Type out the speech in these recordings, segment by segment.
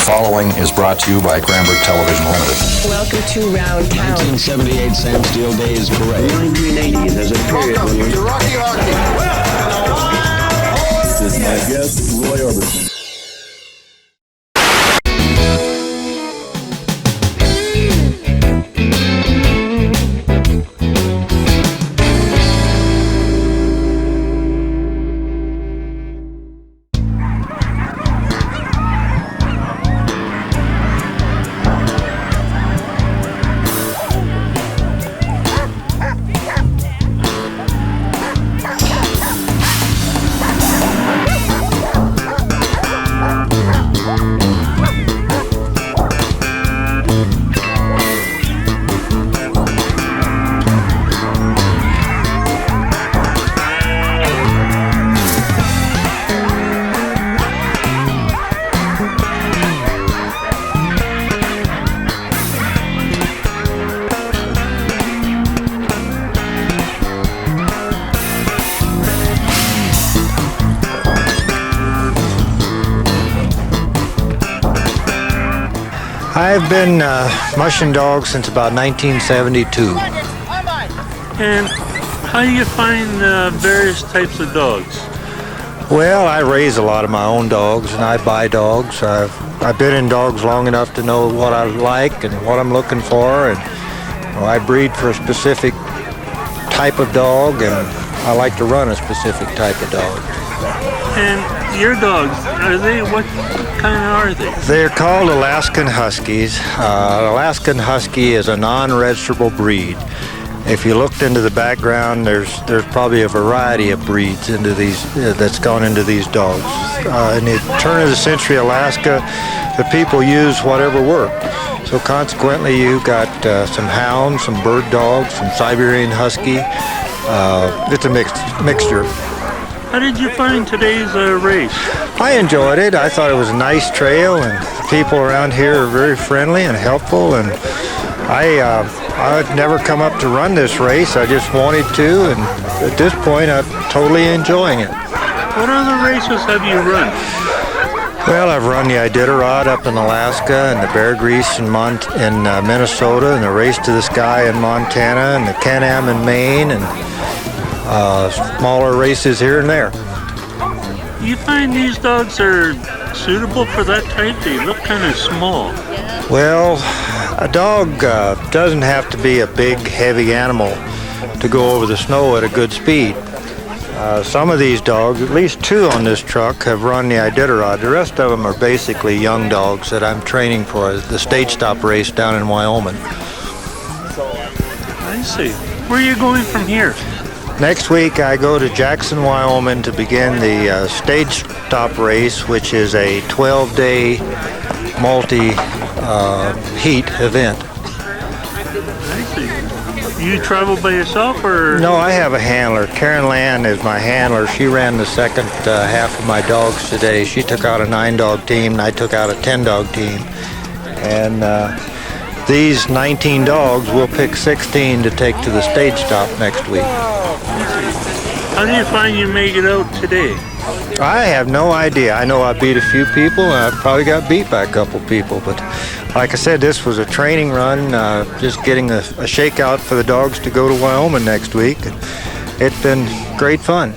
following is brought to you by Cranbrook Television Limited. Welcome to Round Town. 1978 Sam Steele Days Parade. 1980, there's a period when Welcome to Rocky Horror. This is my guest, Roy Orbison. I've been mushing dogs since about 1972. And how do you find various types of dogs? Well, I raise a lot of my own dogs and I buy dogs. I've been in dogs long enough to know what I like and what I'm looking for, and I breed for a specific type of dog, and I like to run a specific type of dog. And your dogs, what kind are they? They're called Alaskan Huskies. Alaskan Husky is a non-registrable breed. If you looked into the background, there's probably a variety of breeds into these that's gone into these dogs. In the turn of the century, Alaska, the people used whatever worked. So consequently, you got some hounds, some bird dogs, some Siberian Husky. It's a mixture. How did you find today's race? I enjoyed it. I thought it was a nice trail, and the people around here are very friendly and helpful. And I've never come up to run this race. I just wanted to, and at this point, I'm totally enjoying it. What other races have you run? Well, I've run the Iditarod up in Alaska, and the Bear Grease in Minnesota, and the Race to the Sky in Montana, and the Can-Am in Maine, and smaller races here and there. You find these dogs are suitable for that type? They look kind of small. Well, a dog doesn't have to be a big, heavy animal to go over the snow at a good speed. Some of these dogs, at least two on this truck, have run the Iditarod. The rest of them are basically young dogs that I'm training for the stage stop race down in Wyoming. I see. Where are you going from here? Next week I go to Jackson, Wyoming to begin the stage stop race, which is a 12-day multi-heat event. I see. You travel by yourself, or? No, I have a handler. Karen Land is my handler. She ran the second half of my dogs today. She took out a 9-dog team, and I took out a 10-dog team. And these 19 dogs, we'll pick 16 to take to the stage stop next week. How do you find you make it out today? I have no idea. I know I beat a few people, and I probably got beat by a couple people. But like I said, this was a training run, just getting a shakeout for the dogs to go to Wyoming next week. It's been great fun.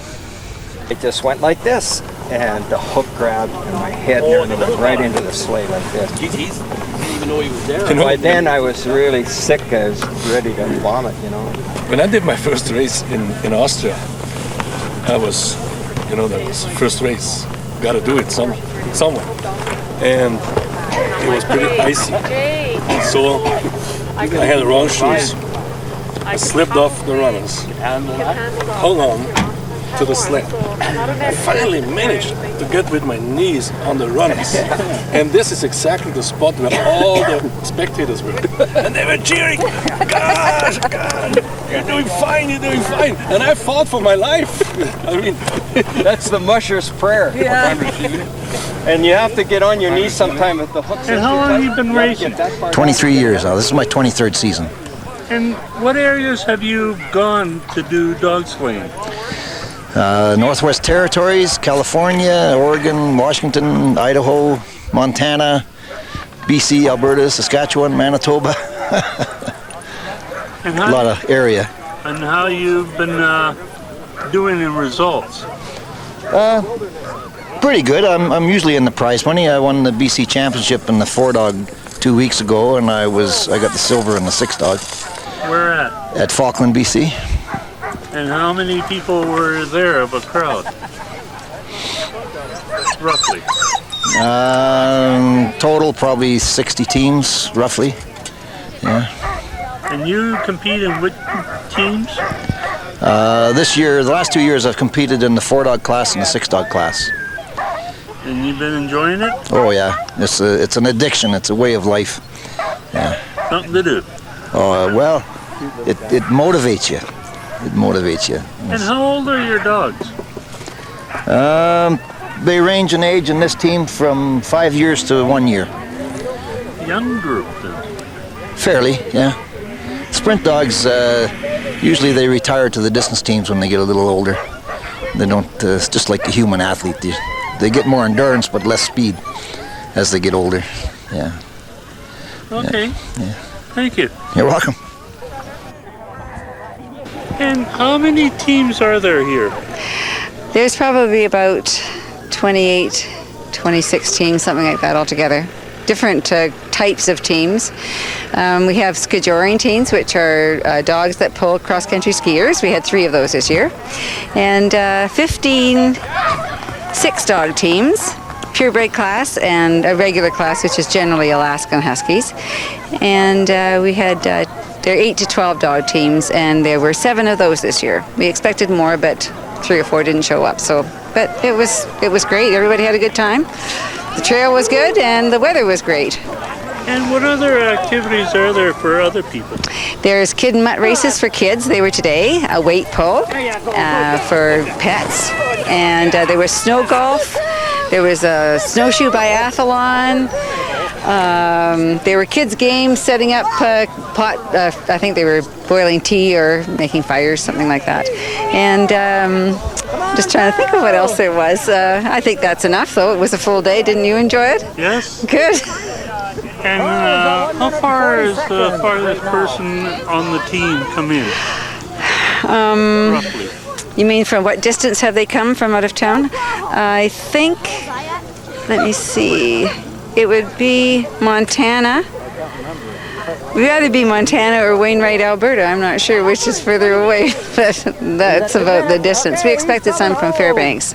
It just went like this, and the hook grabbed, and my head nearly went right into the sleigh like this. Jeez, I didn't even know he was there. By then, I was really sick. I was ready to vomit, you know. When I did my first race in Austria, I was, that was the first race. Got to do it somewhere. And it was pretty icy. So I had the wrong shoes. I slipped off the runners. Hung on to the sled. I finally managed to get with my knees on the runners. And this is exactly the spot where all the spectators were. And they were cheering, "Gosh, God, you're doing fine. And I fought for my life. I mean, that's the musher's prayer. Yeah. And you have to get on your knees sometime with the hooks. And how long have you been racing? 23 years now. This is my 23rd season. And what areas have you gone to do dog slaying? Northwest Territories, California, Oregon, Washington, Idaho, Montana, BC, Alberta, Saskatchewan, Manitoba. And A lot of area. And how you've been doing in results? Pretty good. I'm usually in the prize money. I won the BC championship in the 4-dog 2 weeks ago, and I got the silver in the 6-dog. Where at? At Falkland, BC. And how many people were there of a crowd? Roughly. Total probably 60 teams, roughly. Yeah. And you compete in which teams? This year, the last 2 years, I've competed in the 4-dog class and the 6-dog class. And you've been enjoying it? Oh yeah, it's an addiction. It's a way of life. Yeah. Something to do. Oh well, it motivates you. It motivates you. And how old are your dogs? They range in age in this team from 5 years to 1 year. Young group then. Fairly, yeah. Sprint dogs, usually they retire to the distance teams when they get a little older. They don't, it's just like a human athlete. They get more endurance but less speed as they get older. Yeah. Okay. Yeah. Thank you. You're welcome. And how many teams are there here? There's probably about 28, 26 teams, something like that altogether. Different types of teams. We have skijoring teams, which are dogs that pull cross-country skiers. We had 3 of those this year. And 15 6-dog teams, purebred class and a regular class, which is generally Alaskan Huskies. And we had there are 8 to 12 dog teams, and there were 7 of those this year. We expected more, but 3 or 4 didn't show up. But it was great. Everybody had a good time. The trail was good, and the weather was great. And what other activities are there for other people? There's kid and mutt races for kids. They were today. A weight pull for pets. And there was snow golf. There was a snowshoe biathlon. There were kids' games, setting up pot. I think they were boiling tea or making fires, something like that. And just trying to think of what else there was. I think that's enough, though. It was a full day. Didn't you enjoy it? Yes. Good. And how far is the farthest person on the team come in? Roughly. You mean from what distance have they come from out of town? I think, let me see, it would be Montana. We ought to be Montana or Wainwright, Alberta. I'm not sure which is further away, but that's about the distance. We expected some from Fairbanks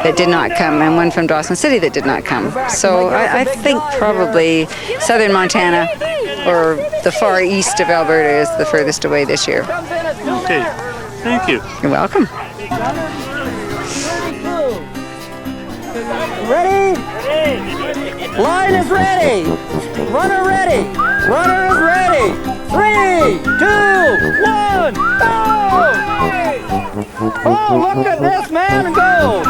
that did not come, and one from Dawson City that did not come. So I think probably southern Montana or the far east of Alberta is the furthest away this year. Okay, thank you. You're welcome. Ready? Line is ready. Runner ready. Runner is ready. 3, 2, 1, go! Oh, look at this man go!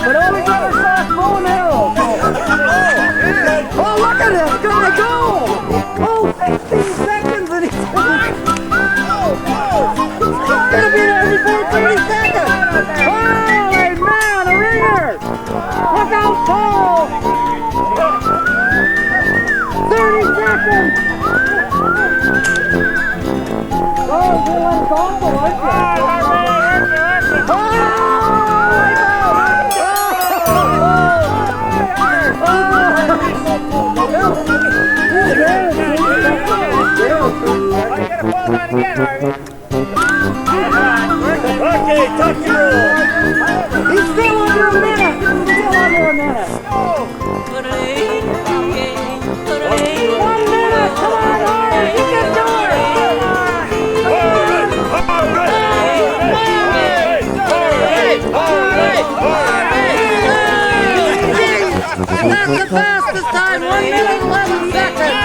But all we got is fast bow and arrow. Oh, look at this guy go! Oh, 15 seconds and he's gonna be there before 30 seconds! Holy man, a ringer! Look out, Paul! 30 seconds! Oh, you let it go, aren't Okay, touch your roll. He's still under a minute. Still under a minute. 1 minute. Come on, Larry. You can do it. That's the fastest time. 1 minute, 11 seconds.